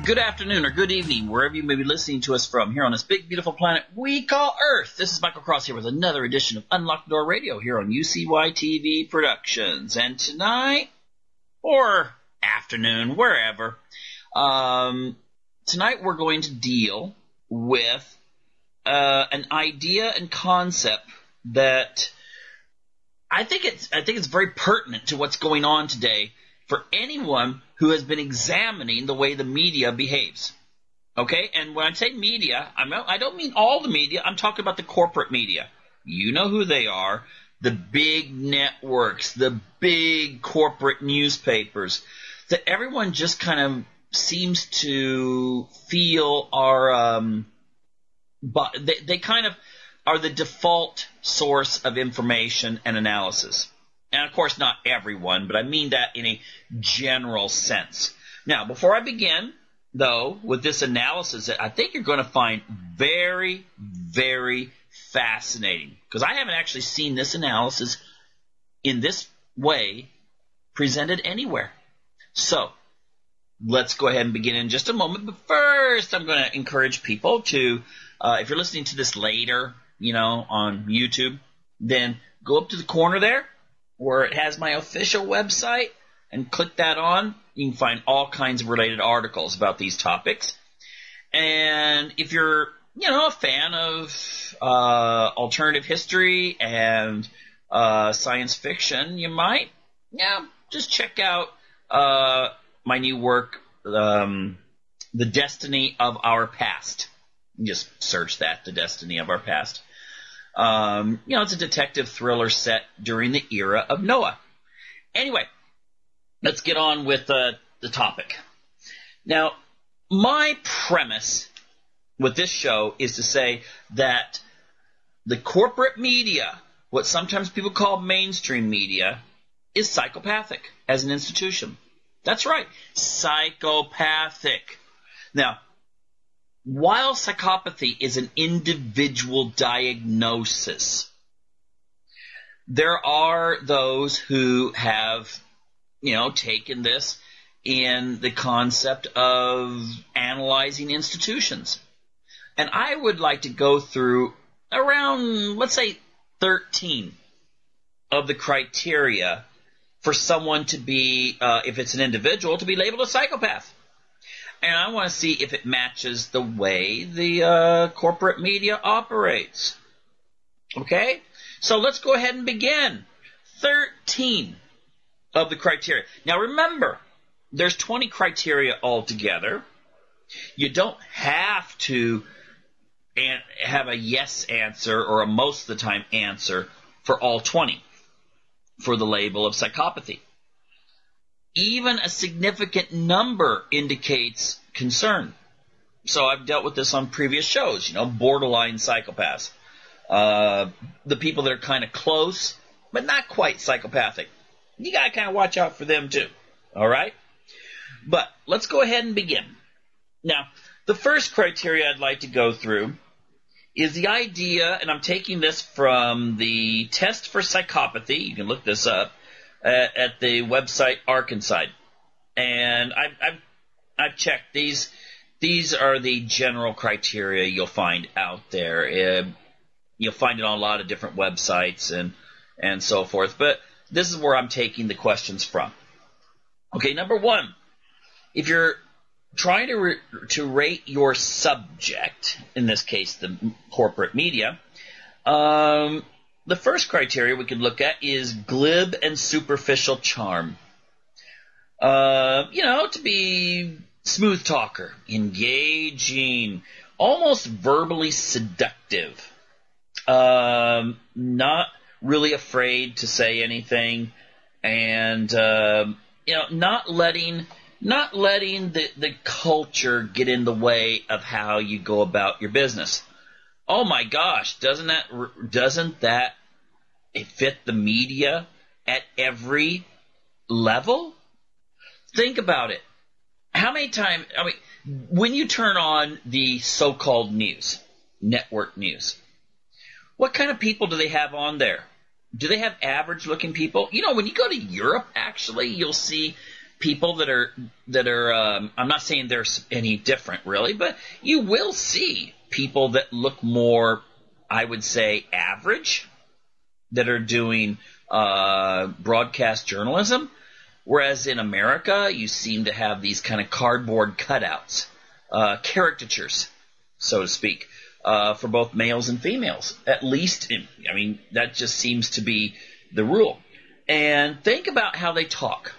Good afternoon or good evening, wherever you may be listening to us from here on this big, beautiful planet we call Earth. This is Michael Cross here with another edition of Unlock the Door Radio here on UCY TV Productions. And tonight, or afternoon, wherever, tonight we're going to deal with an idea and concept that I think it's very pertinent to what's going on today for anyone who has been examining the way the media behaves. Okay? And when I say media, I don't mean all the media. I'm talking about the corporate media. You know who they are. The big networks, the big corporate newspapers, that everyone just kind of seems to feel are, they kind of are the default source of information and analysis. And, of course, not everyone, but I mean that in a general sense. Now, before I begin, though, with this analysis that I think you're going to find very, very fascinating, because I haven't actually seen this analysis in this way presented anywhere. So, let's go ahead and begin in just a moment. But first, I'm going to encourage people to, if you're listening to this later, on YouTube, then go up to the corner there, where it has my official website, and click that on. You can find all kinds of related articles about these topics. And if you're, a fan of alternative history and science fiction, you might, just check out my new work, The Destiny of Our Past. Just search that, The Destiny of Our Past. It's a detective thriller set during the era of Noah. Anyway, let's get on with the topic. Now, my premise with this show is to say that the corporate media, what sometimes people call mainstream media, is psychopathic as an institution. That's right, psychopathic. Now, while psychopathy is an individual diagnosis, there are those who have, taken this in the concept of analyzing institutions. And I would like to go through around, let's say, 13 of the criteria for someone to be, if it's an individual, to be labeled a psychopath. And I want to see if it matches the way the corporate media operates. Okay? So let's go ahead and begin. 13 of the criteria. Now remember, there's 20 criteria altogether. You don't have to have a yes answer or a most of the time answer for all 20 for the label of psychopathy. Even a significant number indicates concern. So I've dealt with this on previous shows, borderline psychopaths. The people that are kind of close, but not quite psychopathic. You got to kind of watch out for them too. All right? But let's go ahead and begin. Now, the first criteria I'd like to go through is the idea, and I'm taking this from the Test for Psychopathy. You can look this up at the website Arkanside. And I've checked. These are the general criteria you'll find out there. You'll find it on a lot of different websites and so forth. But this is where I'm taking the questions from. Okay, number one, if you're trying to rate your subject, in this case the corporate media, the first criteria we could look at is glib and superficial charm. To be smooth talker, engaging, almost verbally seductive, not really afraid to say anything, and not letting the culture get in the way of how you go about your business. Oh my gosh, doesn't that fit the media at every level? Think about it. How many times, when you turn on the so-called news, network news, what kind of people do they have on there? Do they have average-looking people? When you go to Europe, actually, you'll see people that are I'm not saying there's any different really, but you will see people that look more, I would say, average, that are doing broadcast journalism, whereas in America you seem to have these kind of cardboard cutouts, caricatures, so to speak, for both males and females. At least, that just seems to be the rule. And think about how they talk.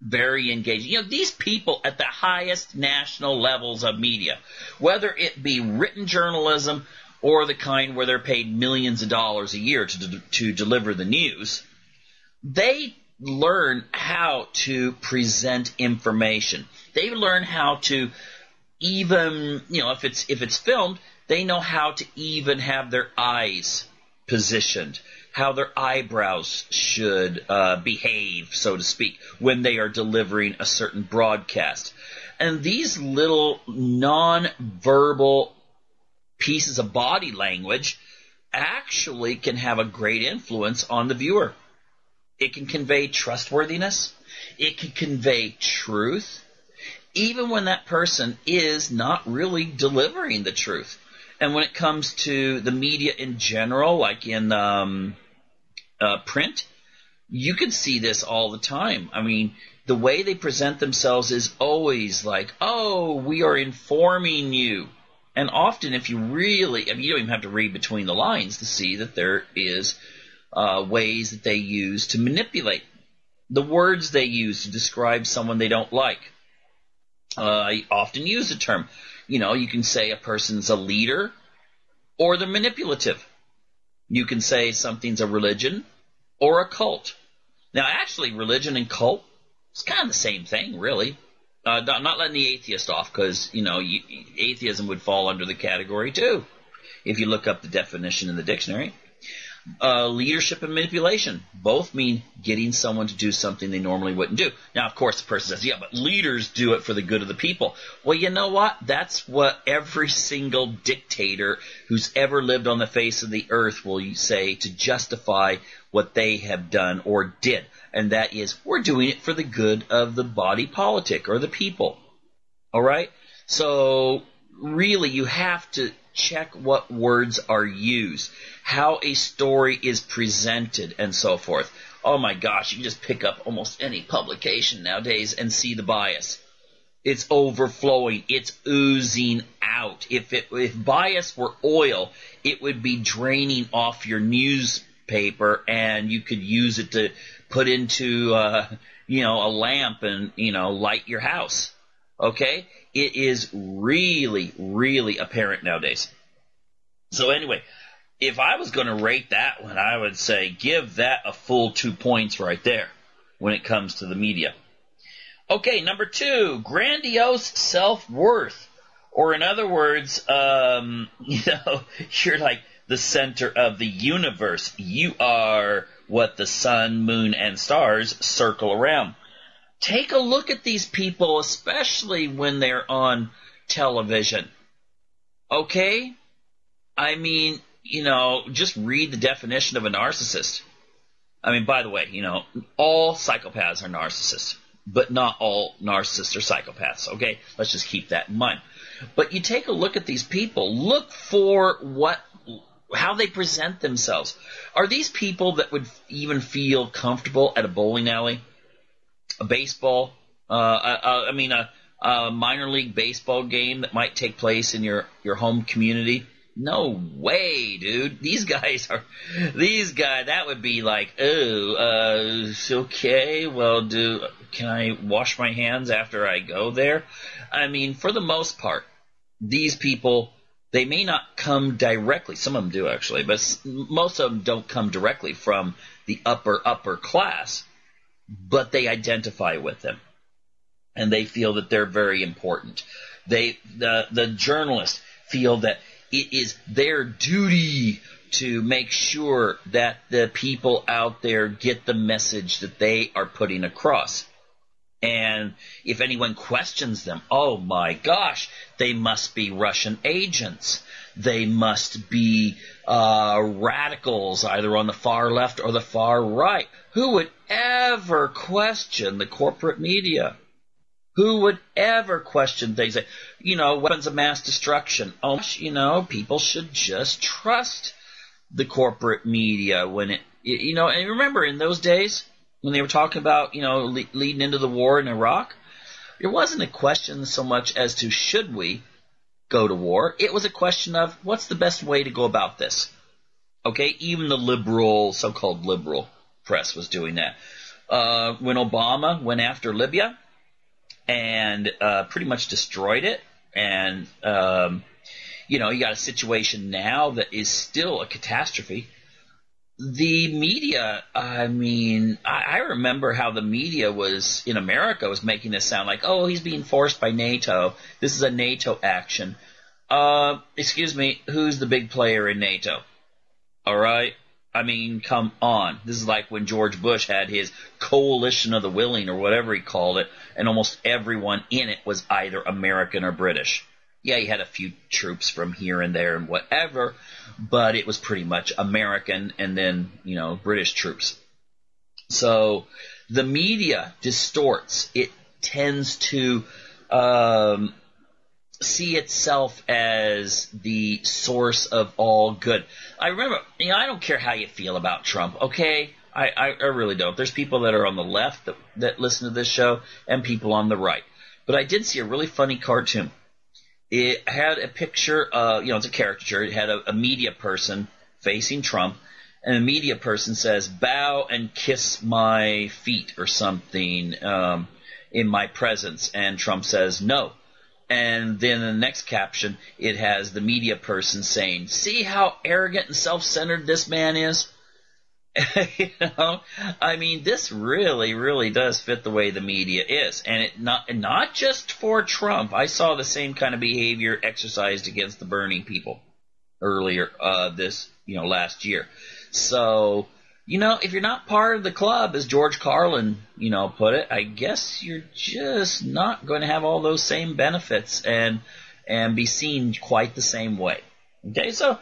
Very engaging. These people at the highest national levels of media, whether it be written journalism or the kind where they're paid millions of dollars a year to deliver the news, they learn how to present information. They learn how to even, if it's filmed, they know how to even have their eyes positioned, how their eyebrows should behave, so to speak, when they are delivering a certain broadcast. And these little non-verbal pieces of body language actually can have a great influence on the viewer. It can convey trustworthiness. It can convey truth, even when that person is not really delivering the truth. And when it comes to the media in general, like in print, you can see this all the time. The way they present themselves is always like, oh, we are informing you. And often, if you really, you don't even have to read between the lines to see that there is ways that they use to manipulate. The words they use to describe someone they don't like. I often use the term, you can say a person's a leader or they're manipulative. You can say something's a religion or a cult. Now, actually, religion and cult is kind of the same thing, really. Not letting the atheist off, because, atheism would fall under the category, too, if you look up the definition in the dictionary. Leadership and manipulation both mean getting someone to do something they normally wouldn't do. Now, of course, the person says, yeah, but leaders do it for the good of the people. Well, you know what? That's what every single dictator who's ever lived on the face of the earth will say to justify what they have done or did. And that is, we're doing it for the good of the body politic or the people. All right? So, really, you have to check what words are used, how a story is presented, and so forth. Oh my gosh, you can just pick up almost any publication nowadays and see the bias. It's overflowing. It's oozing out. If bias were oil, it would be draining off your newspaper, and you could use it to put into a lamp and light your house. Okay? It is really, really apparent nowadays. So anyway, if I was going to rate that one, I would say give that a full 2 points right there when it comes to the media. Okay, number 2, grandiose self-worth. Or in other words, you're like the center of the universe. You are what the sun, moon, and stars circle around. Take a look at these people, especially when they're on television. Okay? Just read the definition of a narcissist. By the way, all psychopaths are narcissists, but not all narcissists are psychopaths, okay? Let's just keep that in mind. But you take a look at these people. Look for how they present themselves. Are these people that would even feel comfortable at a bowling alley? A baseball, a minor league baseball game that might take place in your home community? No way, dude. These guys, that would be like, okay, well, can I wash my hands after I go there? For the most part, these people, they may not come directly, some of them do actually, but most of them don't come directly from the upper class. But they identify with them, and they feel that they're very important. The journalists feel that it is their duty to make sure that the people out there get the message that they are putting across. And if anyone questions them, oh my gosh, they must be Russian agents. They must be radicals, either on the far left or the far right. Who would ever question the corporate media? Who would ever question things like, weapons of mass destruction? Oh, people should just trust the corporate media when and remember in those days, when they were talking about, leading into the war in Iraq, there wasn't a question so much as to should we go to war. It was a question of what's the best way to go about this. Okay, even the so-called liberal press was doing that. When Obama went after Libya and pretty much destroyed it, and you got a situation now that is still a catastrophe. The media, I remember how the media in America was making this sound like, oh, he's being forced by NATO. This is a NATO action. Excuse me, who's the big player in NATO? All right? Come on. This is like when George Bush had his coalition of the willing, or whatever he called it, and almost everyone in it was either American or British. Yeah, he had a few troops from here and there and whatever, but it was pretty much American and then, British troops. So the media distorts. It tends to see itself as the source of all good. I remember, I don't care how you feel about Trump, okay? I really don't. There's people that are on the left that listen to this show and people on the right. But I did see a really funny cartoon. It had a picture, it's a caricature. It had a media person facing Trump, and the media person says, bow and kiss my feet or something in my presence. And Trump says, no. And then in the next caption, it has the media person saying, see how arrogant and self-centered this man is? This really, really does fit the way the media is. And it not just for Trump. I saw the same kind of behavior exercised against the Bernie people earlier last year. So, if you're not part of the club, as George Carlin, put it, I guess you're just not going to have all those same benefits and be seen quite the same way. Okay, so,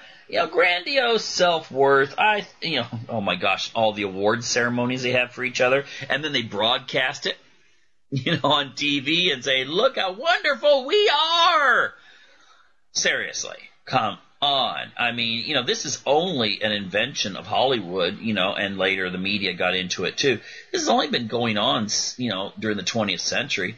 grandiose self-worth. Oh my gosh, all the award ceremonies they have for each other, and then they broadcast it, on TV and say, look how wonderful we are! Seriously, come on. This is only an invention of Hollywood, and later the media got into it too. This has only been going on, during the 20th century.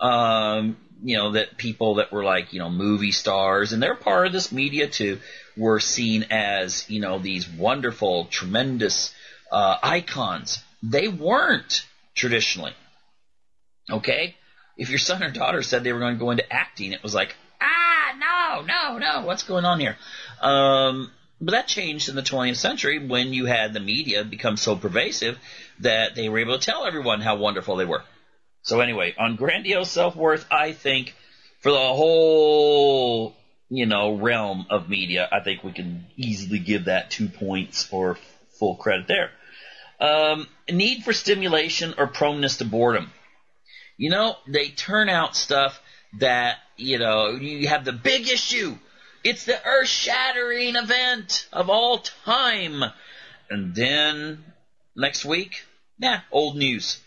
That people that were like, movie stars, and they're part of this media too, were seen as, these wonderful, tremendous icons. They weren't traditionally. Okay? If your son or daughter said they were going to go into acting, it was like, no, what's going on here? But that changed in the 20th century when you had the media become so pervasive that they were able to tell everyone how wonderful they were. So anyway, on grandiose self-worth, I think for the whole, realm of media, I think we can easily give that 2 points or full credit there. Need for stimulation or proneness to boredom. They turn out stuff that, you have the big issue. It's the earth-shattering event of all time. And then next week, old news.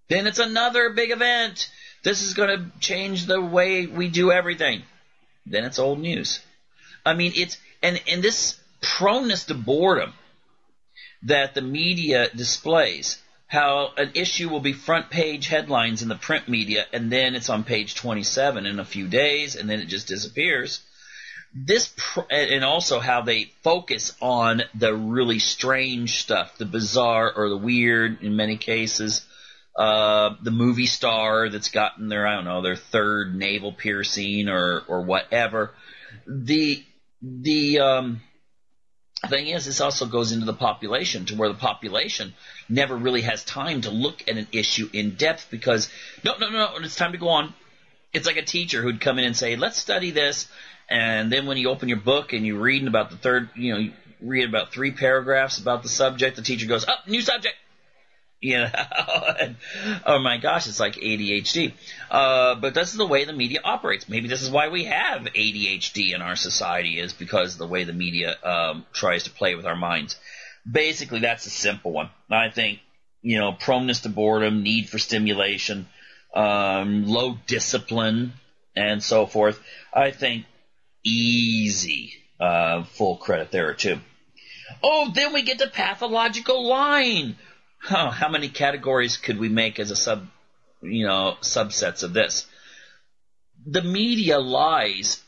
Then it's another big event. This is going to change the way we do everything. Then it's old news. It's and this proneness to boredom that the media displays, how an issue will be front page headlines in the print media, and then it's on page 27 in a few days, and then it just disappears. And also how they focus on the really strange stuff, the bizarre or the weird in many cases. The movie star that's gotten their third navel piercing or whatever. The thing is, this also goes into the population, to where the population never really has time to look at an issue in depth because, no, it's time to go on. It's like a teacher who'd come in and say, let's study this, and then when you open your book and you're reading about the third, you read about 3 paragraphs about the subject, the teacher goes, new subject. You know, and, oh my gosh, it's like ADHD. But this is the way the media operates. Maybe this is why we have ADHD in our society, is because of the way the media tries to play with our minds. Basically, that's a simple one. I think, proneness to boredom, need for stimulation, low discipline, and so forth. I think easy full credit there too. Oh, then we get to pathological lying. How many categories could we make as subsets of this? The media lies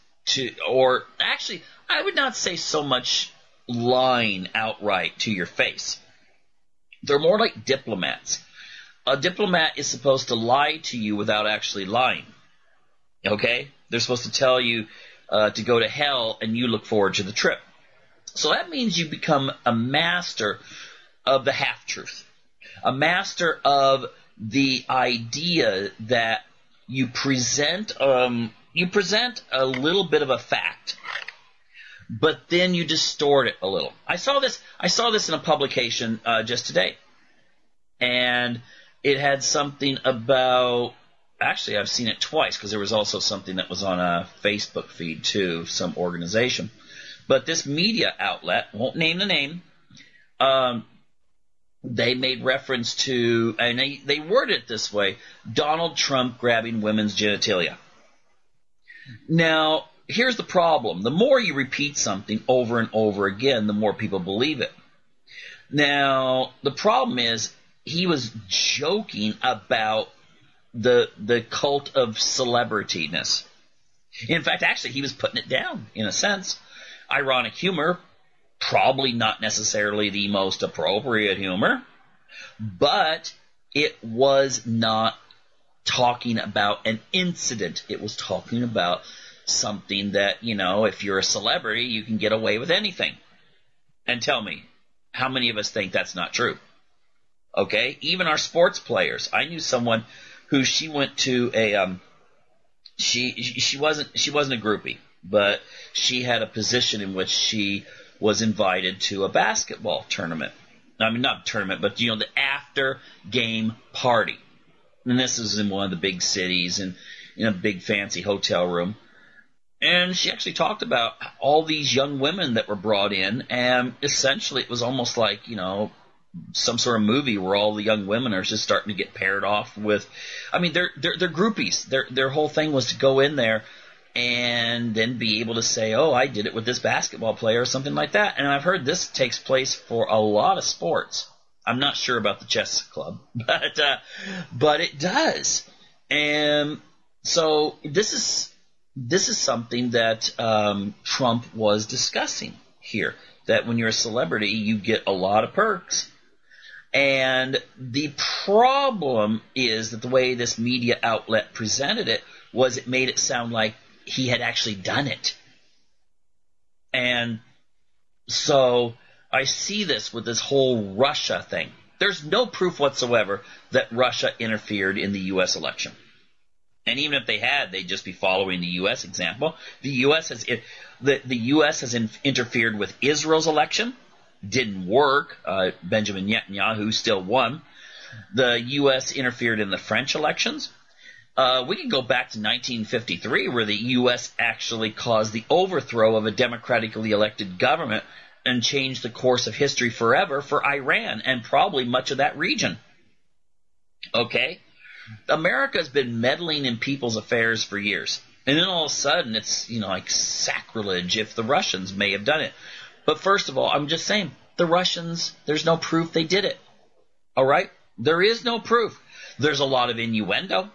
or actually, I would not say so much lying outright to your face. They're more like diplomats. A diplomat is supposed to lie to you without actually lying. Okay? They're supposed to tell you to go to hell, and you look forward to the trip. So that means you become a master of the half-truth. A master of the idea that you present a little bit of a fact, but then you distort it a little. I saw this in a publication just today, and it had something about. Actually, I've seen it twice because there was also something that was on a Facebook feed too, some organization. But this media outlet, won't name the name. They made reference to, and they worded it this way, Donald Trump grabbing women's genitalia. Now, here's the problem. The more you repeat something over and over again, the more people believe it. Now, the problem is he was joking about the cult of celebrityness. In fact, actually, he was putting it down, in a sense. Ironic humor, probably not necessarily the most appropriate humor, but it was not talking about an incident. It was talking about something that, if you're a celebrity, you can get away with anything. And tell me, how many of us think that's not true? Okay? Even our sports players. I knew someone who she went to a she wasn't a groupie, but she had a position in which she was invited to a basketball tournament. I mean, not tournament, but the after game party. And this is in one of the big cities and in a big fancy hotel room. And she actually talked about all these young women that were brought in, and essentially it was almost like, some sort of movie where all the young women are just starting to get paired off with. I mean, they're groupies. Their whole thing was to go in there and then be able to say, oh, I did it with this basketball player or something like that. And I've heard this takes place for a lot of sports. I'm not sure about the chess club, but it does. And so this is something that Trump was discussing here, that when you're a celebrity, you get a lot of perks. And the problem is that the way this media outlet presented it was it made it sound like he had actually done it. And so I see this with this whole Russia thing. There's no proof whatsoever that Russia interfered in the U.S. election. And even if they had, they'd just be following the U.S. example. The U.S. has interfered with Israel's election. Didn't work. Benjamin Netanyahu still won. The U.S. interfered in the French elections. We can go back to 1953, where the U.S. actually caused the overthrow of a democratically elected government and changed the course of history forever for Iran and probably much of that region. Okay? America has been meddling in people's affairs for years. And then all of a sudden, it's, like sacrilege if the Russians may have done it. But first of all, I'm just saying, the Russians, there's no proof they did it. All right? There is no proof. There's a lot of innuendo.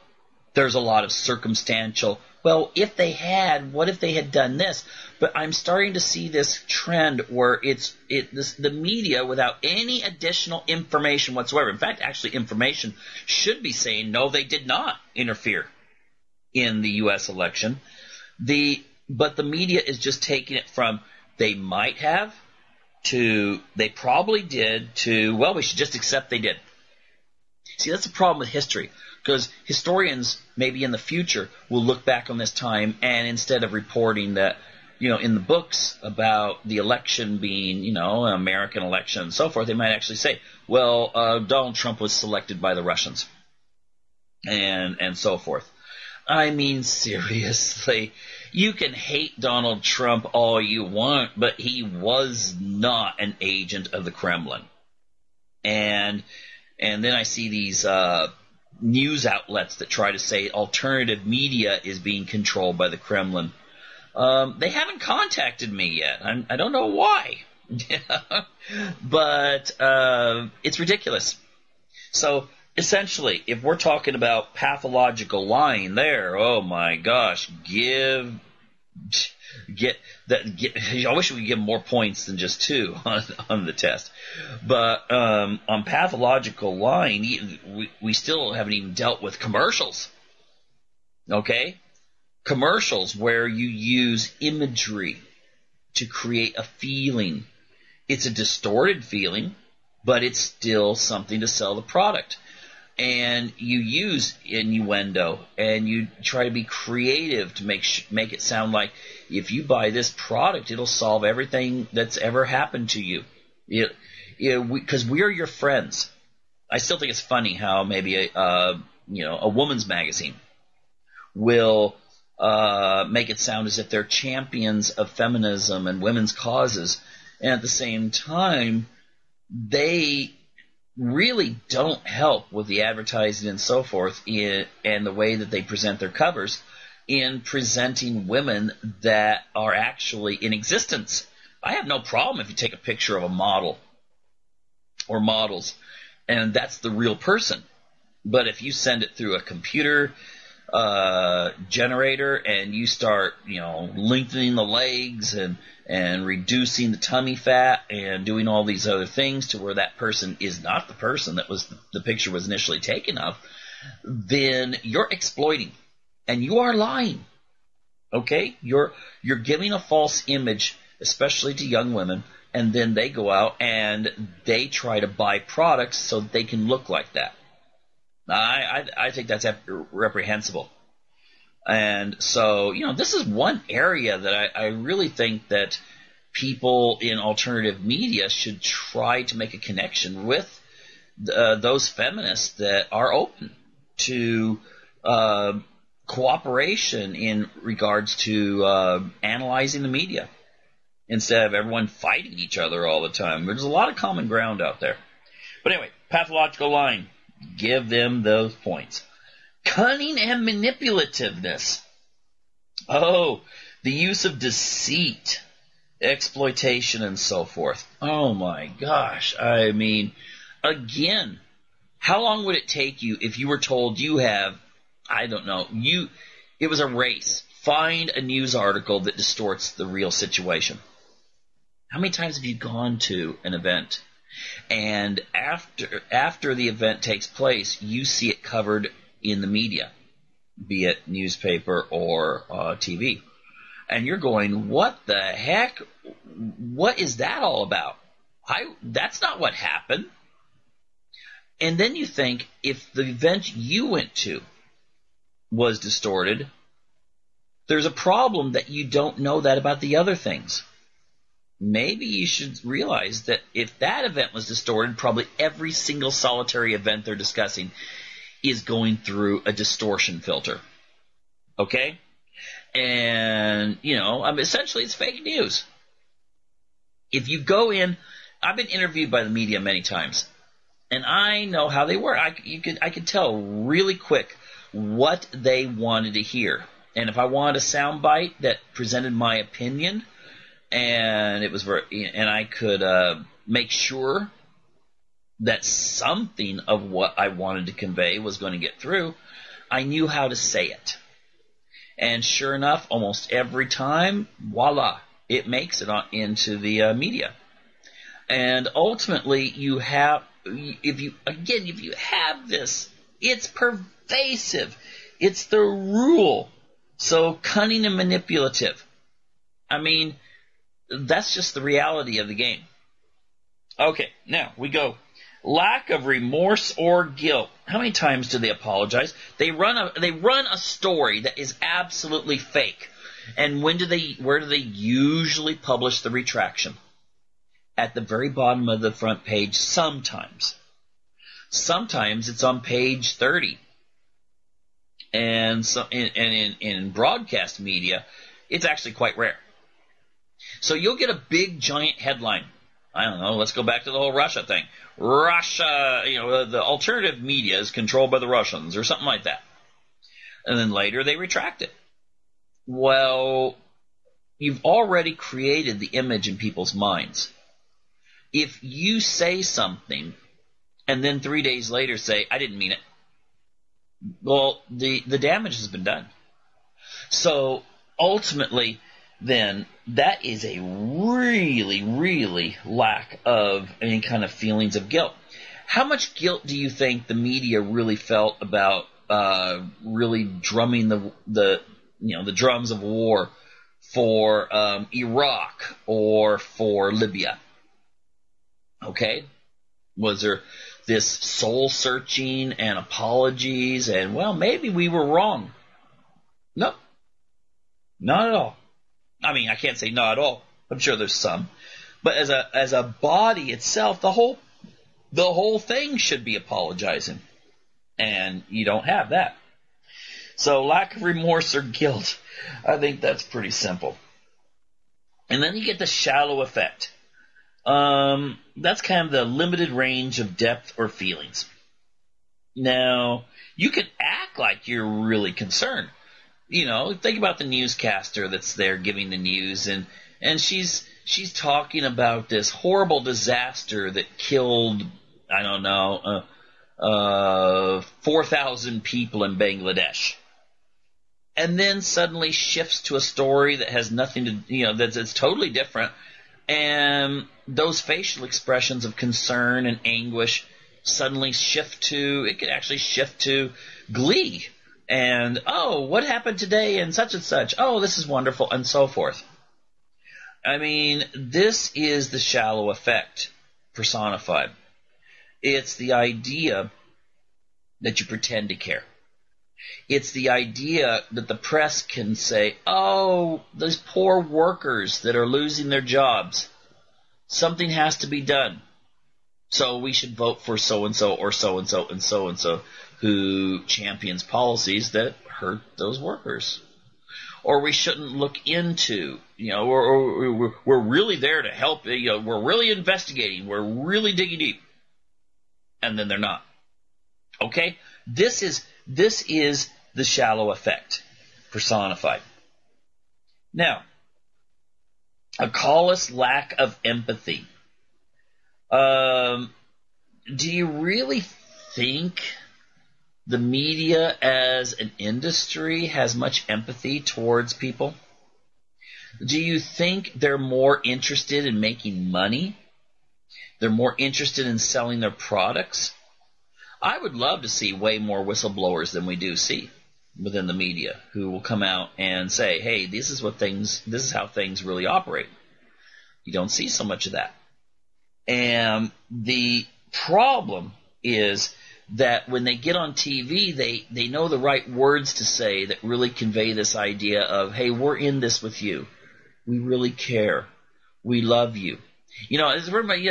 There's a lot of circumstantial, well, if they had, what if they had done this? But I'm starting to see this trend where the media, without any additional information whatsoever, in fact, actually information should be saying, no, they did not interfere in the U.S. election. But the media is just taking it from they might have to they probably did to, well, we should just accept they did. See, that's the problem with history, because historians maybe in the future will look back on this time, and instead of reporting that in the books about the election being, an American election and so forth, they might actually say, well, Donald Trump was selected by the Russians and so forth. I mean, seriously, you can hate Donald Trump all you want, but he was not an agent of the Kremlin. And then I see these news outlets that try to say alternative media is being controlled by the Kremlin. They haven't contacted me yet. I don't know why. But it's ridiculous. So essentially, if we're talking about pathological lying there, oh my gosh, I wish we could give more points than just 2 on the test. But on pathological lying, we still haven't even dealt with commercials. Okay? Commercials where you use imagery to create a feeling. It's a distorted feeling, but it's still something to sell the product. And you use innuendo, and you try to be creative to make it sound like if you buy this product, it'll solve everything that's ever happened to you. Because we are your friends. I still think it's funny how maybe a woman's magazine will make it sound as if they're champions of feminism and women's causes, and at the same time, they really don't help with the advertising and so forth and the way that they present their covers in presenting women that are actually in existence. I have no problem if you take a picture of a model or models, and that's the real person. But if you send it through a computer generator and you start, lengthening the legs and reducing the tummy fat and doing all these other things to where that person is not the person that was the picture was initially taken of, then you're exploiting and you are lying. Okay? You're giving a false image, especially to young women, and then they go out and they try to buy products so that they can look like that. I think that's reprehensible. And so, this is one area that I really think that people in alternative media should try to make a connection with those feminists that are open to cooperation in regards to analyzing the media instead of everyone fighting each other all the time. There's a lot of common ground out there. But anyway, pathological lying. Give them those points. Cunning and manipulativeness. Oh, the use of deceit, exploitation, and so forth. Oh my gosh. I mean, again, how long would it take you if you were told you have, it was a race. Find a news article that distorts the real situation. How many times have you gone to an event and after the event takes place, you see it covered in the media, be it newspaper or TV, and you're going, what the heck? What is that all about? That's not what happened. And then you think, if the event you went to was distorted, there's a problem that you don't know that about the other things. Maybe you should realize that if that event was distorted, probably every single solitary event they're discussing is going through a distortion filter. Okay? And, essentially it's fake news. If you go in, I've been interviewed by the media many times, and I know how they work. I could tell really quick what they wanted to hear. And if I wanted a soundbite that presented my opinion, and I could make sure that something of what I wanted to convey was going to get through, I knew how to say it. And sure enough, almost every time, voila, it makes it into the media. And ultimately, if you have this, it's pervasive. It's the rule. So cunning and manipulative. I mean, that's just the reality of the game. Okay, now we go. Lack of remorse or guilt. How many times do they apologize? They run a story that is absolutely fake. And where do they usually publish the retraction? At the very bottom of the front page sometimes. Sometimes it's on page 30. And so in broadcast media, it's actually quite rare. So you'll get a big giant headline. I don't know, let's go back to the whole Russia thing. Russia, the alternative media is controlled by the Russians or something like that. And then later they retract it. Well, you've already created the image in people's minds. If you say something and then 3 days later say, I didn't mean it, well, the damage has been done. So ultimately, then, that is a really, really lack of any kind of feelings of guilt. How much guilt do you think the media really felt about really drumming the drums of war for Iraq or for Libya? Okay? Was there this soul-searching and apologies and, well, maybe we were wrong? No. Not at all. I mean, I can't say not at all. I'm sure there's some. But as a body itself, the whole thing should be apologizing. And you don't have that. So lack of remorse or guilt, I think that's pretty simple. And then you get the shallow effect. That's kind of the limited range of depth or feelings. Now, you can act like you're really concerned. Think about the newscaster that's there giving the news, and she's talking about this horrible disaster that killed, 4,000 people in Bangladesh. And then suddenly shifts to a story that has nothing to, that's totally different. And those facial expressions of concern and anguish suddenly it could actually shift to glee. And, oh, what happened today and such, oh, this is wonderful, and so forth. I mean, this is the shallow effect personified. It's the idea that you pretend to care. It's the idea that the press can say, oh, those poor workers that are losing their jobs. Something has to be done. So we should vote for so-and-so or so-and-so and so-and-so who champions policies that hurt those workers. Or we shouldn't look into, we're really there to help, we're really investigating, we're really digging deep. And then they're not. Okay? This is the shallow effect personified. Now, a callous lack of empathy. Do you really think the media as an industry has much empathy towards people? Do you think they're more interested in making money? They're more interested in selling their products? I would love to see way more whistleblowers than we do see within the media who will come out and say, hey, this is how things really operate. You don't see so much of that. And the problem is that when they get on TV, they know the right words to say that really convey this idea of, hey, we're in this with you. We really care. We love you. I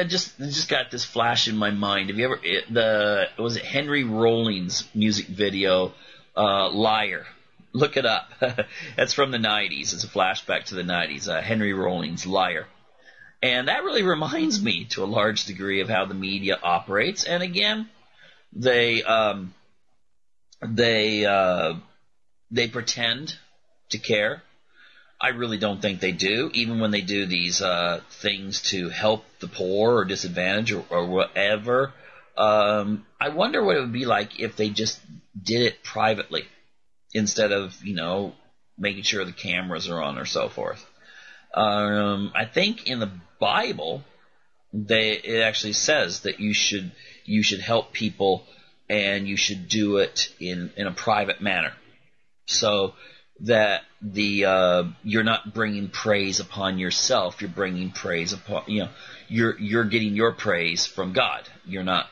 just got this flash in my mind. Have you ever, was it Henry Rollins' music video, Liar? Look it up. That's from the 90s. It's a flashback to the 90s. Henry Rollins' Liar. And that really reminds me to a large degree of how the media operates. And again, they pretend to care. I really don't think they do, even when they do these things to help the poor or disadvantaged or whatever. I wonder what it would be like if they just did it privately instead of, making sure the cameras are on or so forth. I think in the Bible, it actually says that you should help people and you should do it in a private manner, so that you're not bringing praise upon yourself. You're bringing praise upon you're getting your praise from God. You're not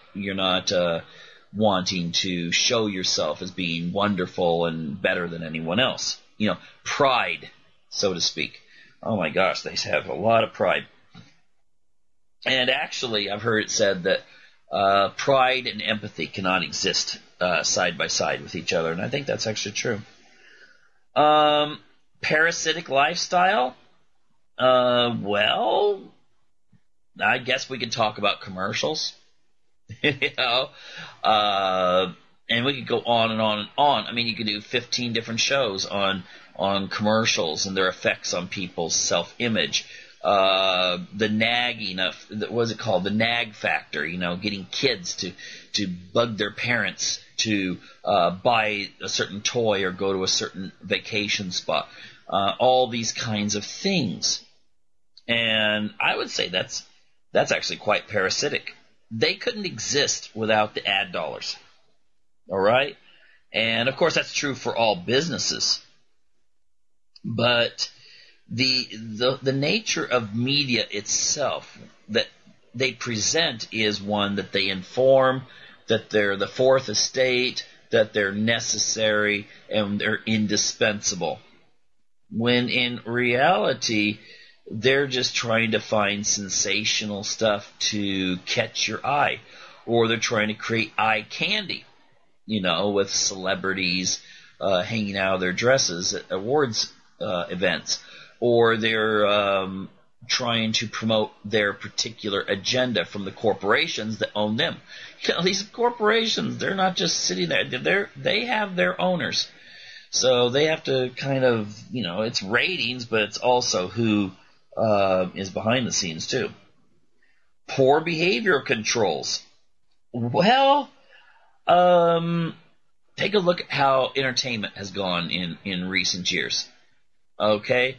wanting to show yourself as being wonderful and better than anyone else. Pride so to speak. Oh my gosh, they have a lot of pride. And actually, I've heard it said that pride and empathy cannot exist side by side with each other, and I think that's actually true. Parasitic lifestyle? Well, I guess we could talk about commercials. You know, and we could go on and on and on. I mean, you could do 15 different shows on commercials and their effects on people's self-image. The nagging of, what is it called? The nag factor, you know, getting kids to bug their parents to buy a certain toy or go to a certain vacation spot. All these kinds of things. And I would say that's actually quite parasitic. They couldn't exist without the ad dollars. All right? And of course that's true for all businesses. But the nature of media itself that they present is one that they inform, that they're the fourth estate, that they're necessary, and they're indispensable. When in reality, they're just trying to find sensational stuff to catch your eye. Or they're trying to create eye candy, you know, with celebrities hanging out of their dresses at awards events. Or they're trying to promote their particular agenda from the corporations that own them. You know, these corporations, they're not just sitting there. They have their owners. So they have to kind of, you know, it's ratings, but it's also who is behind the scenes too. Poor behavior controls. Well, take a look at how entertainment has gone in recent years. Okay?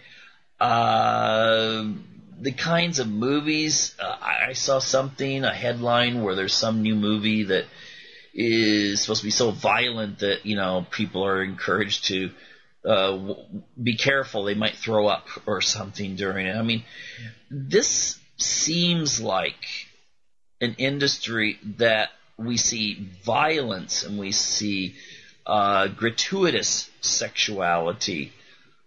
The kinds of movies, I saw a headline where there's some new movie that is supposed to be so violent that, you know, people are encouraged to be careful. They might throw up or something during it. I mean, this seems like an industry that we see violence and we see gratuitous sexuality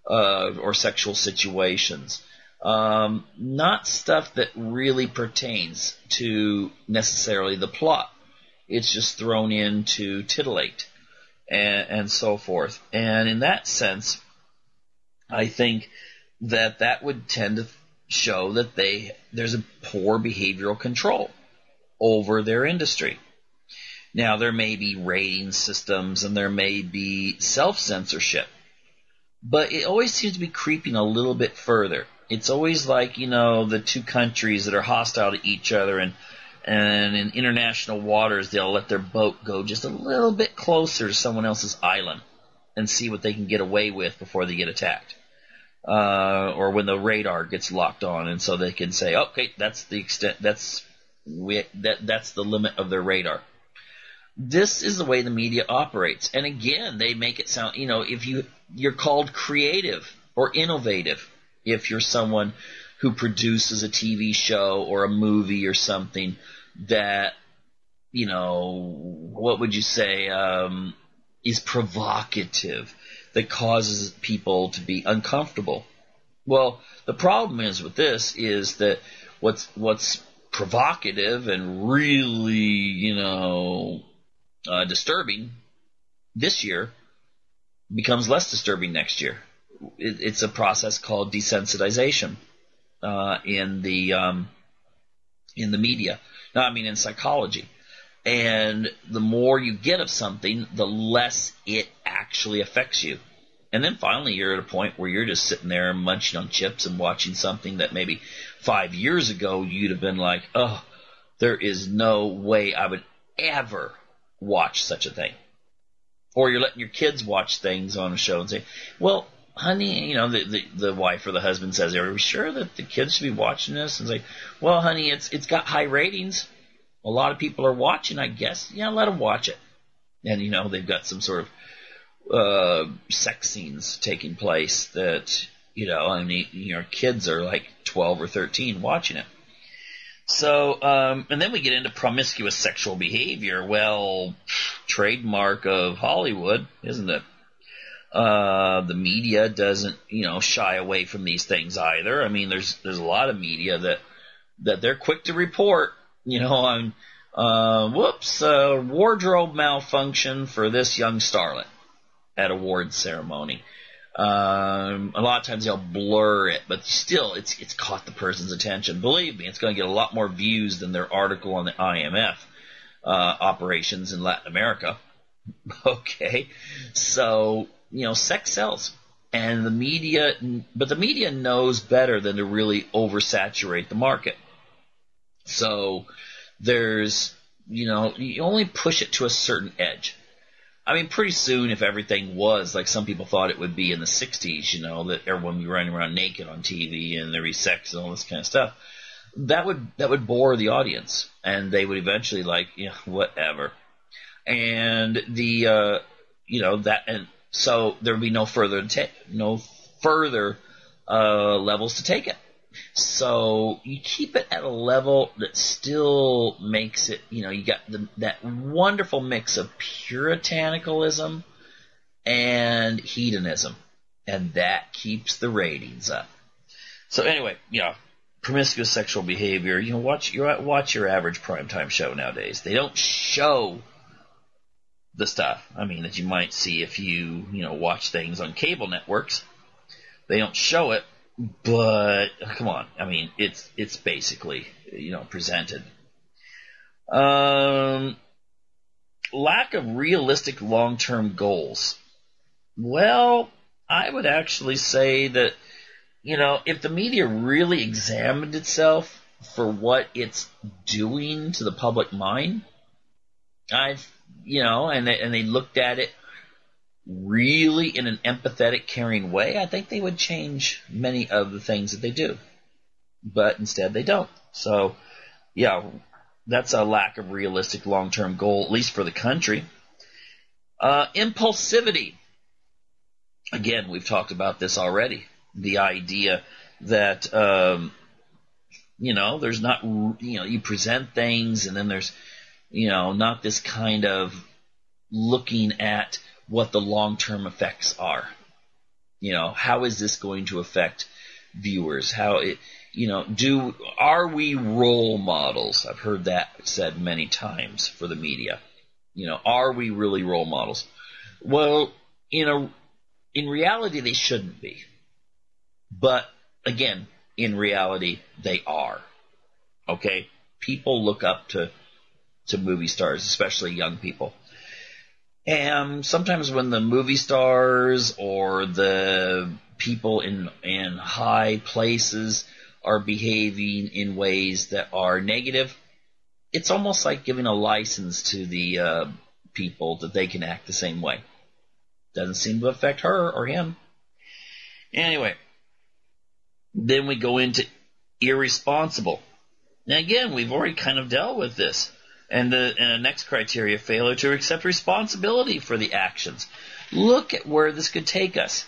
or sexual situations. Not stuff that really pertains to necessarily the plot. It's just thrown in to titillate and so forth. And in that sense, I think that would tend to show that there's a poor behavioral control over their industry. Now, there may be rating systems and there may be self-censorship, but it always seems to be creeping a little bit further. It's always like, you know, the two countries that are hostile to each other, and in international waters, they'll let their boat go just a little bit closer to someone else's island and see what they can get away with before they get attacked. Or when the radar gets locked on, and so they can say, okay, that's the extent, that's the limit of their radar. This is the way the media operates. And again, they make it sound, you know, if you're called creative or innovative, if you're someone who produces a TV show or a movie or something that, you know, what would you say, is provocative, that causes people to be uncomfortable. Well, the problem is with this is that what's provocative and really, you know, disturbing this year becomes less disturbing next year. It's a process called desensitization in the media. No, I mean in psychology. And the more you get of something, the less it actually affects you. And then finally you're at a point where you're just sitting there munching on chips and watching something that maybe 5 years ago you'd have been like, oh, there is no way I would ever watch such a thing. Or you're letting your kids watch things on a show and say, well, honey, you know, the wife or the husband says, are we sure that the kids should be watching this? And say, well, honey, it's got high ratings. A lot of people are watching, I guess. Yeah, let them watch it. And, you know, they've got some sort of sex scenes taking place that, you know, I mean, you know, kids are like 12 or 13 watching it. So, and then we get into promiscuous sexual behavior. Well, trademark of Hollywood, isn't it? The media doesn't, shy away from these things either. I mean, there's a lot of media that they're quick to report, on, wardrobe malfunction for this young starlet at awards ceremony. A lot of times they'll blur it, but still, it's caught the person's attention. Believe me, it's going to get a lot more views than their article on the IMF operations in Latin America. Okay, so sex sells, and the media knows better than to really oversaturate the market. So there's you only push it to a certain edge. I mean, pretty soon, if everything was like some people thought it would be in the 60s, that everyone would be running around naked on TV and there'd be sex and all this kind of stuff, that would bore the audience, and they would eventually whatever. And and so there would be no further levels to take it. So you keep it at a level that still makes it, you got that wonderful mix of puritanicalism and hedonism, and that keeps the ratings up. So anyway, promiscuous sexual behavior. Watch your average primetime show nowadays. They don't show the stuff, that you might see if you watch things on cable networks. They don't show it. But come on, it's basically presented. Lack of realistic long-term goals. Well, I would actually say that if the media really examined itself for what it's doing to the public mind, and they looked at it really in an empathetic, caring way, I think they would change many of the things that they do. But instead they don't. So, that's a lack of realistic long-term goal, at least for the country. Impulsivity. Again, we've talked about this already. The idea that, there's not, you present things and then there's, not this kind of looking at what the long-term effects are. How is this going to affect viewers? Are we role models? I've heard that said many times for the media. Are we really role models? Well, in reality, they shouldn't be. But again, in reality, they are. Okay? People look up to movie stars, especially young people. And sometimes when the movie stars or the people in high places are behaving in ways that are negative, it's almost like giving a license to the people that they can act the same way. Doesn't seem to affect her or him. Anyway, then we go into irresponsible. Now again, we've already kind of dealt with this. And the next criteria, failure to accept responsibility for the actions. Look at where this could take us.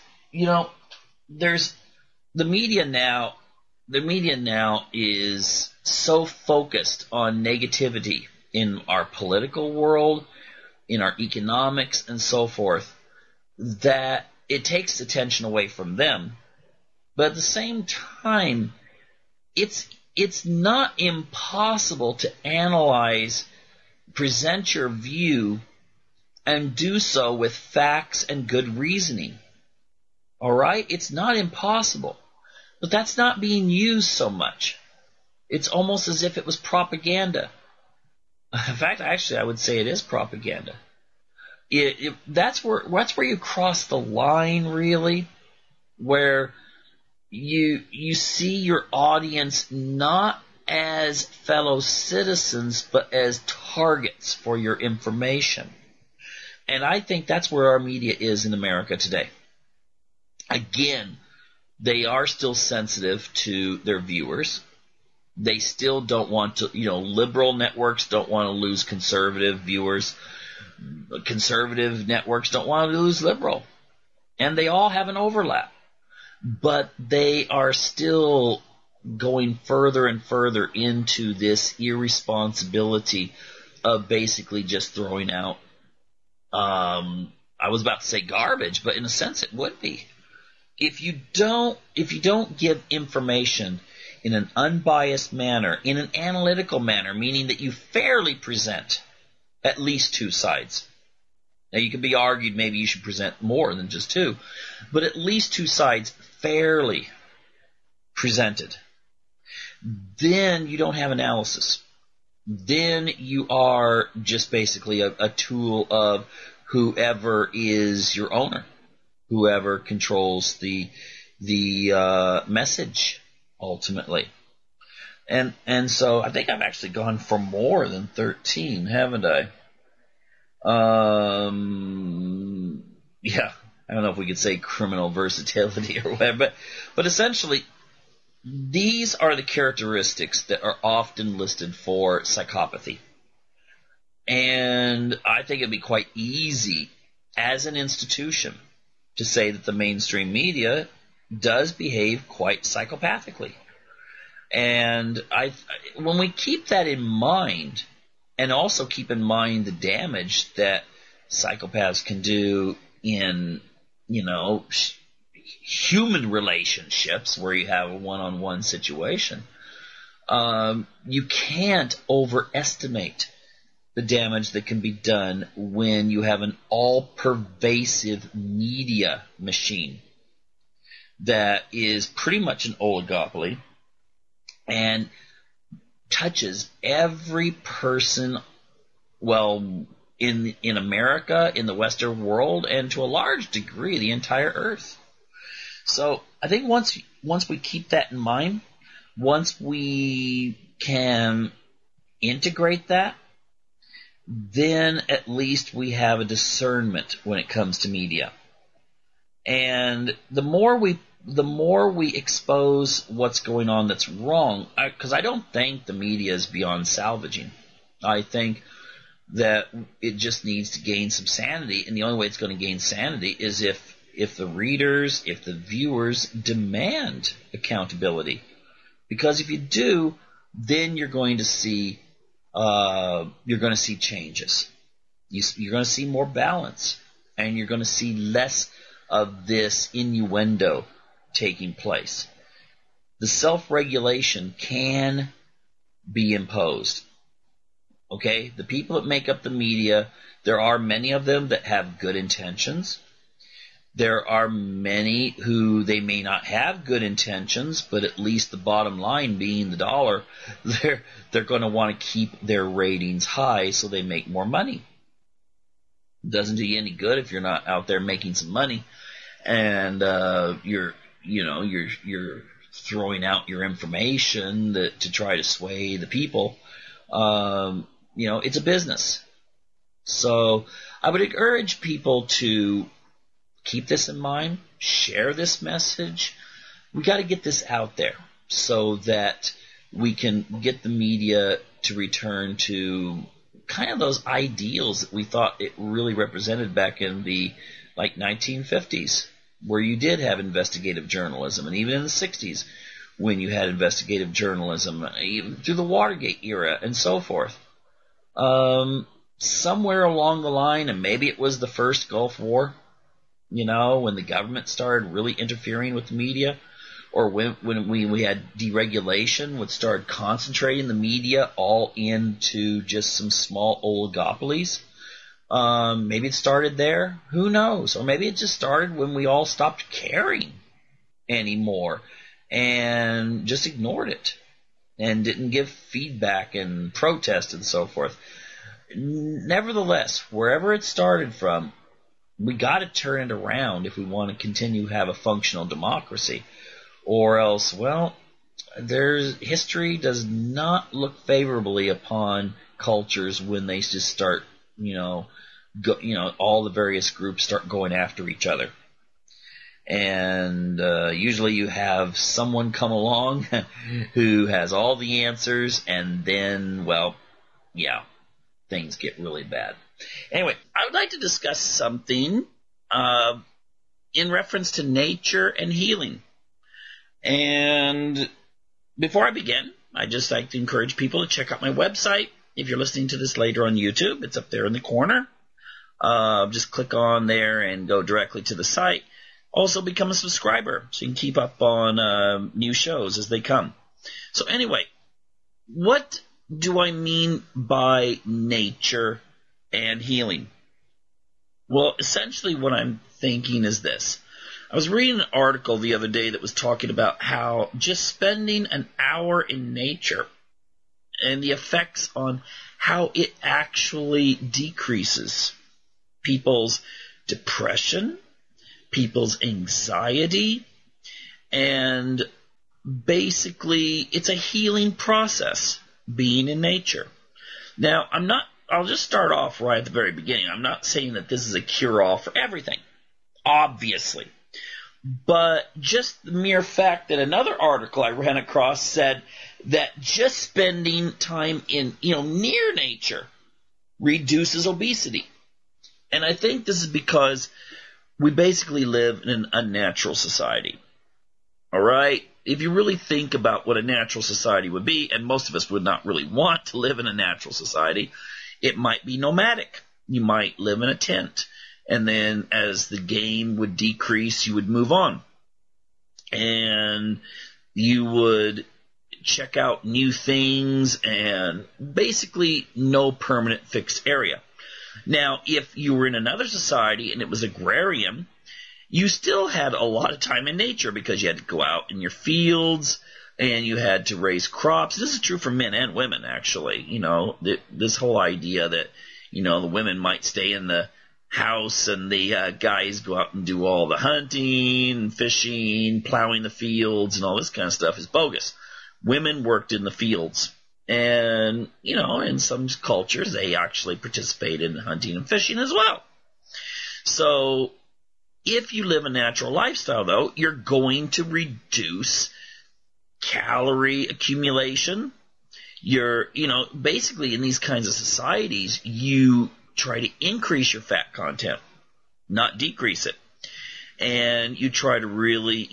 There's the media now. The media now is so focused on negativity in our political world, in our economics, and so forth, that it takes attention away from them. But at the same time, it's not impossible to analyze, present your view, and do so with facts and good reasoning. All right? It's not impossible. But that's not being used so much. It's almost as if it was propaganda. In fact, actually, I would say it is propaganda. That's where you cross the line, really, where you see your audience not as fellow citizens, but as targets for your information. And I think that's where our media is in America today. Again, they are still sensitive to their viewers. They still don't want to, liberal networks don't want to lose conservative viewers. Conservative networks don't want to lose liberal. And they all have an overlap. But they are still going further and further into this irresponsibility of basically just throwing out I was about to say garbage, but in a sense it would be. If you don't give information in an unbiased manner, in an analytical manner, meaning that you fairly present at least two sides. Now, you can be argued maybe you should present more than just two, but at least two sides fairly presented. Then you don't have analysis. Then you are just basically a tool of whoever is your owner, whoever controls the message ultimately. And so I think I've actually gone for more than 13, haven't I? Yeah, I don't know if we could say criminal versatility or whatever, but essentially, these are the characteristics that are often listed for psychopathy. And I think it'd be quite easy as an institution to say that the mainstream media does behave quite psychopathically. And when we keep that in mind, and also keep in mind the damage that psychopaths can do in, human relationships where you have a one-on-one situation, you can't overestimate the damage that can be done when you have an all-pervasive media machine that is pretty much an oligopoly and touches every person, well, in America, in the Western world, and to a large degree, the entire Earth. So I think once we keep that in mind, once we can integrate that, then at least we have a discernment when it comes to media. And the more we expose what's going on that's wrong, because I don't think the media is beyond salvaging. I think that it just needs to gain some sanity, and the only way it's going to gain sanity is if the readers, if the viewers demand accountability. Because if you do, then you're going to see changes. You're going to see more balance, and you're going to see less of this innuendo taking place. The self-regulation can be imposed. Okay? The people that make up the media, there are many of them that have good intentions. There are many who they may not have good intentions, but at least the bottom line being the dollar, they're going to want to keep their ratings high so they make more money. It doesn't do you any good if you're not out there making some money and you're throwing out your information to try to sway the people. It's a business. So I would encourage people to keep this in mind, share this message. We got to get this out there so that we can get the media to return to kind of those ideals that we thought it really represented back in the 1950s, where you did have investigative journalism, and even in the 60s when you had investigative journalism, even through the Watergate era and so forth. Somewhere along the line, and maybe it was the first Gulf War, when the government started really interfering with the media, or when we had deregulation, would start concentrating the media all into just some small oligopolies. Maybe it started there. Who knows? Or maybe it just started when we all stopped caring anymore and just ignored it and didn't give feedback and protest and so forth. Nevertheless, wherever it started from, we got to turn it around if we want to continue to have a functional democracy. Or else, history does not look favorably upon cultures when they just start, all the various groups start going after each other. And usually you have someone come along who has all the answers, and then, things get really bad. Anyway, I would like to discuss something in reference to nature and healing. And before I begin, I'd just like to encourage people to check out my website. If you're listening to this later on YouTube, it's up there in the corner. just click on there and go directly to the site. Also become a subscriber so you can keep up on new shows as they come. So anyway, what do I mean by nature and healing? Well, essentially what I'm thinking is this. I was reading an article the other day that was talking about how just spending an hour in nature and the effects on how it actually decreases people's depression, people's anxiety, and basically it's a healing process being in nature. Now, I'll just start off right at the very beginning. I'm not saying that this is a cure-all for everything, obviously. But just the mere fact that another article I ran across said that just spending time in, near nature reduces obesity. And I think this is because we basically live in an unnatural society. All right? If you really think about what a natural society would be, and most of us would not really want to live in a natural society, it might be nomadic. You might live in a tent. And then as the game would decrease, you would move on. And you would check out new things and basically no permanent fixed area. Now, if you were in another society and it was agrarian, you still had a lot of time in nature because you had to go out in your fields and you had to raise crops. This is true for men and women, actually. This whole idea that, the women might stay in the house and the guys go out and do all the hunting, fishing, plowing the fields, and all this kind of stuff is bogus. Women worked in the fields. And, in some cultures, they actually participate in hunting and fishing as well. So, if you live a natural lifestyle, though, you're going to reduce calorie accumulation. You're, basically in these kinds of societies, you try to increase your fat content, not decrease it. And you try to really,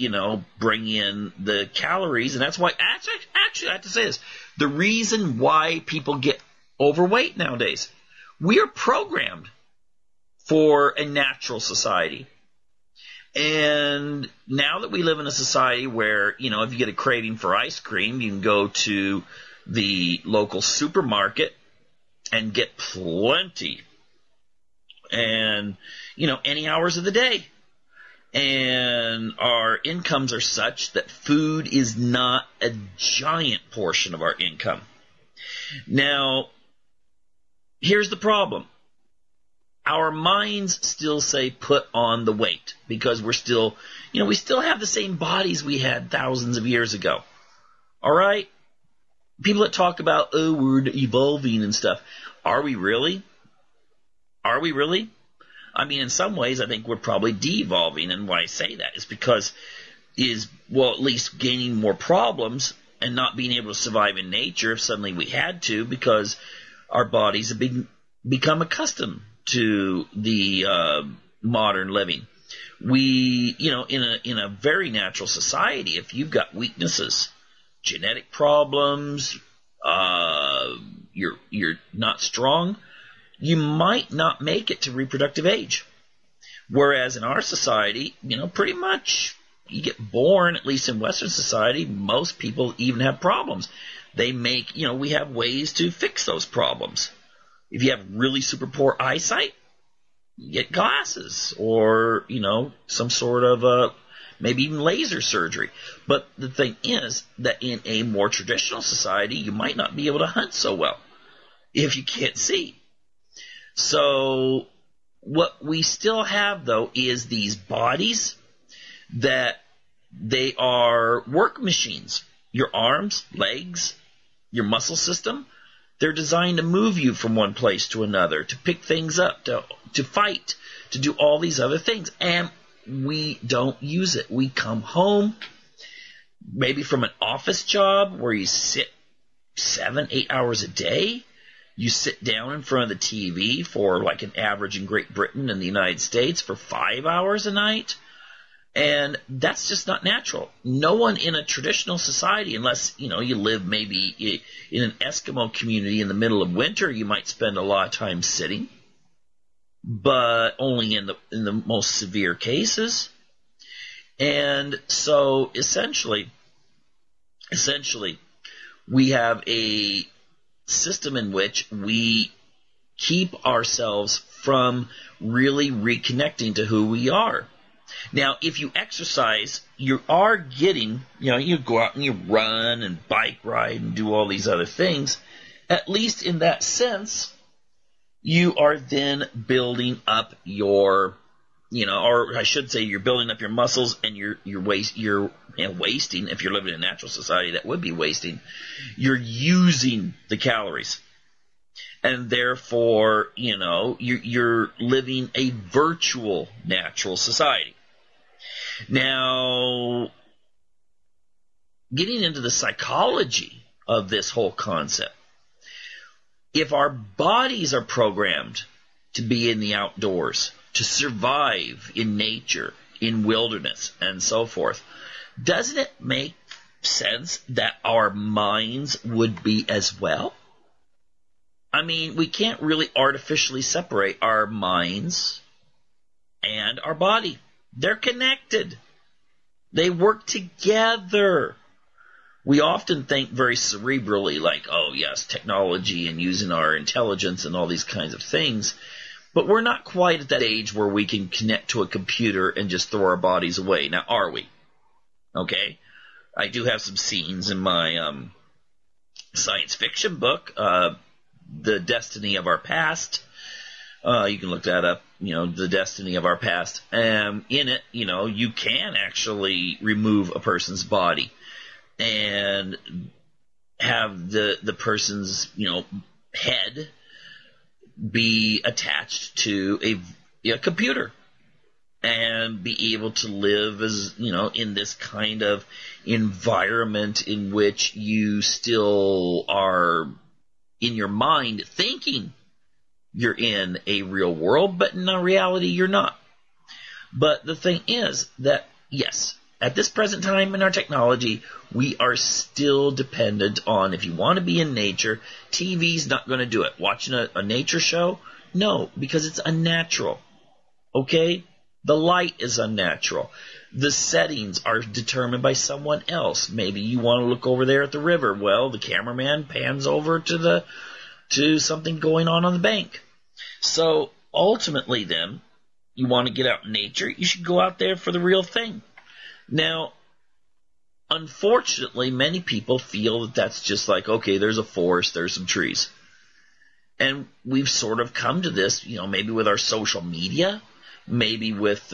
bring in the calories. And that's why, actually, I have to say this. The reason why people get overweight nowadays, we are programmed for a natural society. And now that we live in a society where, if you get a craving for ice cream, you can go to the local supermarket and get plenty. And, any hours of the day. And our incomes are such that food is not a giant portion of our income. Now, here's the problem. Our minds still say put on the weight because we're still, we still have the same bodies we had thousands of years ago. All right? People that talk about, we're evolving and stuff. Are we really? Are we really? I mean, in some ways, I think we're probably de-evolving, and why I say that is because at least gaining more problems and not being able to survive in nature if suddenly we had to, because our bodies have become accustomed to the modern living. We, in a very natural society, if you've got weaknesses, genetic problems, you're not strong, you might not make it to reproductive age. Whereas in our society, pretty much you get born, at least in Western society, most people even have problems. They we have ways to fix those problems. If you have really super poor eyesight, you get glasses or, some sort of maybe even laser surgery. But the thing is that in a more traditional society, you might not be able to hunt so well if you can't see. So what we still have, though, is these bodies that they are work machines. Your arms, legs, your muscle system, they're designed to move you from one place to another, to pick things up, to fight, to do all these other things. And we don't use it. We come home, maybe from an office job where you sit 7-8 hours a day. You sit down in front of the TV for like an average in Great Britain and the United States for 5 hours a night. And that's just not natural. No one in a traditional society, unless, you live maybe in an Eskimo community in the middle of winter, you might spend a lot of time sitting. but only in the most severe cases. And so essentially, we have a system in which we keep ourselves from really reconnecting to who we are. Now, if you exercise, you are getting, you go out and you run and bike ride and do all these other things. At least in that sense, you are then building up your, or I should say you're building up your muscles, and you're wasting, if you're living in a natural society, that would be wasting. You're using the calories. And therefore, you're living a virtual natural society. Now, getting into the psychology of this whole concept, if our bodies are programmed to be in the outdoors, to survive in nature, in wilderness, and so forth, doesn't it make sense that our minds would be as well? I mean, we can't really artificially separate our minds and our body. They're connected. They work together. We often think very cerebrally, like, oh yes, technology and using our intelligence and all these kinds of things. But we're not quite at that age where we can connect to a computer and just throw our bodies away. Now, are we? Okay. I do have some scenes in my science fiction book, The Destiny of Our Past. You can look that up, The Destiny of Our Past. In it, you can actually remove a person's body and have the person's, head be attached to a computer and be able to live as, in this kind of environment in which you still are in your mind thinking you're in a real world, but in reality you're not. But the thing is that, yes, at this present time in our technology, we are still dependent on, if you want to be in nature, TV's not going to do it. Watching a nature show? No, because it's unnatural. Okay? The light is unnatural. The settings are determined by someone else. Maybe you want to look over there at the river. Well, the cameraman pans over to something going on the bank. So ultimately then, you want to get out in nature, you should go out there for the real thing. Now, unfortunately, many people feel that that's just like, okay, there's a forest, there's some trees. And we've sort of come to this, maybe with our social media, maybe with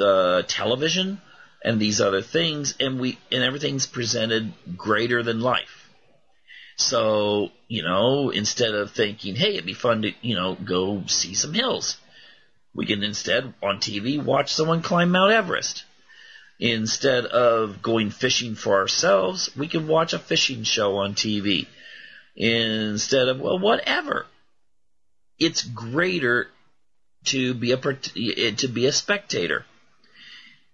television and these other things, and everything's presented greater than life. So, instead of thinking, hey, it'd be fun to, go see some hills, we can instead, on TV, watch someone climb Mount Everest. Instead of going fishing for ourselves, we can watch a fishing show on TV. Instead of, whatever. It's greater to be a spectator.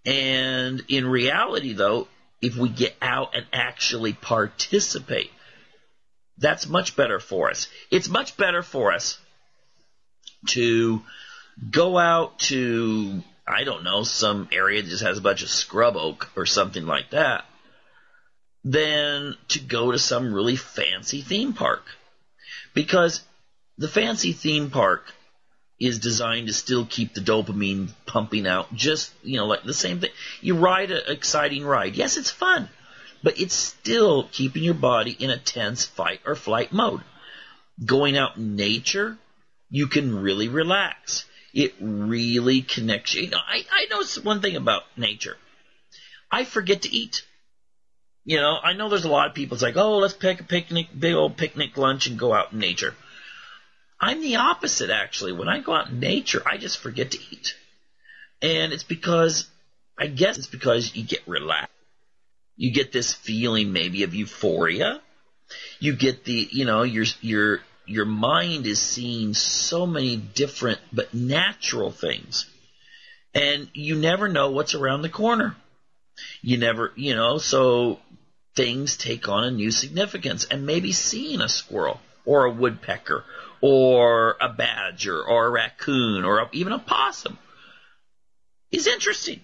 And in reality, though, if we get out and actually participate, that's much better for us. It's much better for us to go out to, I don't know, some area that just has a bunch of scrub oak or something like that, than to go to some really fancy theme park. Because the fancy theme park is designed to still keep the dopamine pumping out, just, like the same thing. You ride an exciting ride. Yes, it's fun, but it's still keeping your body in a tense fight or flight mode. Going out in nature, you can really relax. It really connects you. I know one thing about nature. I forget to eat. I know there's a lot of people, it's like, oh, let's pick a picnic, big old picnic lunch and go out in nature. I'm the opposite, actually. When I go out in nature, I just forget to eat. And it's because you get relaxed. You get this feeling maybe of euphoria. You get the, your mind is seeing so many different but natural things. And you never know what's around the corner. You never, so things take on a new significance. And maybe seeing a squirrel or a woodpecker or a badger or a raccoon or even a possum is interesting.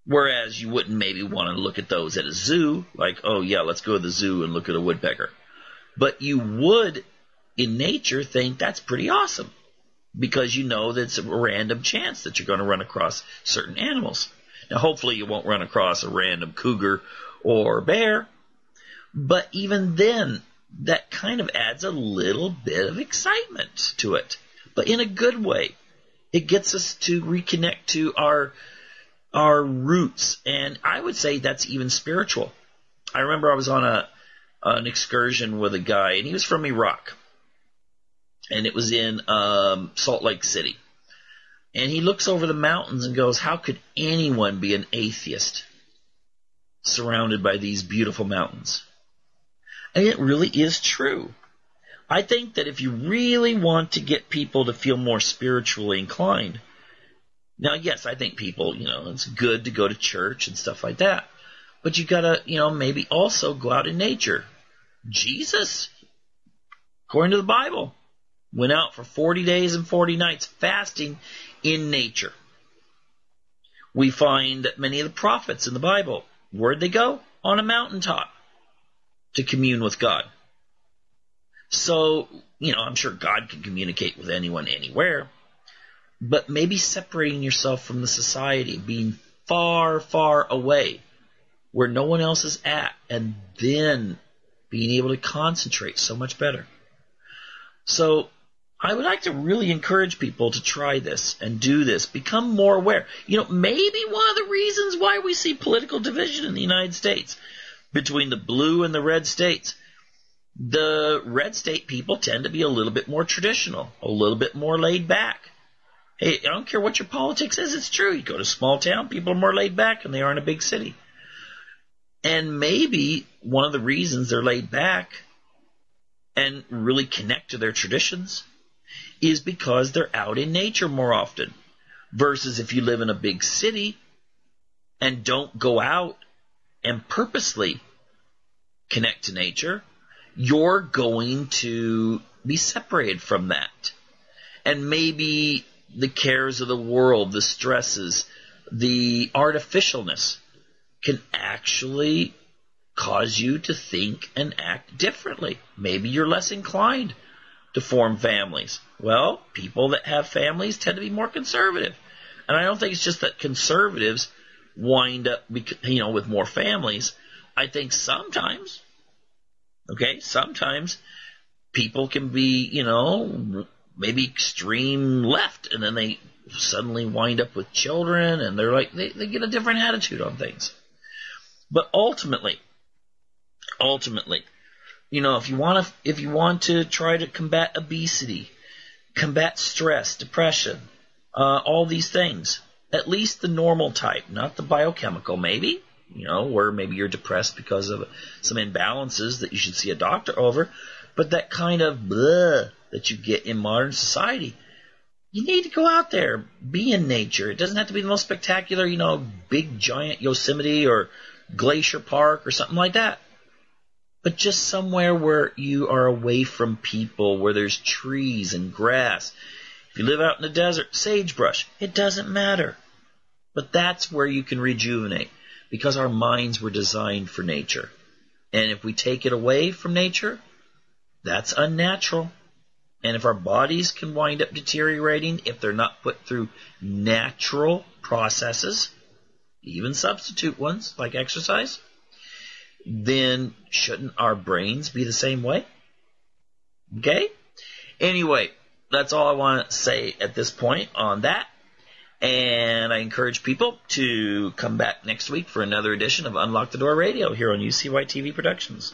Whereas you wouldn't maybe want to look at those at a zoo, like, oh yeah, let's go to the zoo and look at a woodpecker. But you would, in nature, think that's pretty awesome, because you know that it's a random chance that you're going to run across certain animals. Now, hopefully you won't run across a random cougar or bear, but even then, that kind of adds a little bit of excitement to it, but in a good way. It gets us to reconnect to our roots, and I would say that's even spiritual. I remember I was on an excursion with a guy, and he was from Iraq, and it was in Salt Lake City. And he looks over the mountains and goes, how could anyone be an atheist surrounded by these beautiful mountains? And it really is true. I think that if you really want to get people to feel more spiritually inclined, now, yes, I think people, it's good to go to church and stuff like that, but you gotta, maybe also go out in nature. Jesus, according to the Bible, went out for 40 days and 40 nights fasting in nature. We find that many of the prophets in the Bible, where'd they go? On a mountaintop to commune with God. So, I'm sure God can communicate with anyone anywhere, but maybe separating yourself from the society, being far, far away where no one else is at, and then being able to concentrate so much better. So I would like to really encourage people to try this and do this, become more aware. Maybe one of the reasons why we see political division in the United States between the blue and the red states, the red state people tend to be a little bit more traditional, a little bit more laid back. Hey, I don't care what your politics is, it's true. You go to a small town, people are more laid back than they are in a big city. And maybe one of the reasons they're laid back and really connect to their traditions is because they're out in nature more often. Versus if you live in a big city and don't go out and purposely connect to nature, you're going to be separated from that. And maybe the cares of the world, the stresses, the artificialness can actually cause you to think and act differently. Maybe you're less inclined to form families. Well, people that have families tend to be more conservative. And I don't think it's just that conservatives wind up, with more families. I think sometimes people can be, maybe extreme left, and then they suddenly wind up with children, and they're like, they get a different attitude on things. But ultimately, if you want to try to combat obesity, combat stress, depression, all these things, at least the normal type, not the biochemical, maybe, where maybe you're depressed because of some imbalances that you should see a doctor over, but that kind of blah that you get in modern society, you need to go out there, be in nature. It doesn't have to be the most spectacular, big giant Yosemite or Glacier Park or something like that. But just somewhere where you are away from people, where there's trees and grass. If you live out in the desert, sagebrush, it doesn't matter. But that's where you can rejuvenate, because our minds were designed for nature. And if we take it away from nature, that's unnatural. And if our bodies can wind up deteriorating, if they're not put through natural processes, even substitute ones like exercise, then shouldn't our brains be the same way? Okay? Anyway, that's all I want to say at this point on that. And I encourage people to come back next week for another edition of Unlock the Door Radio here on UCY TV Productions.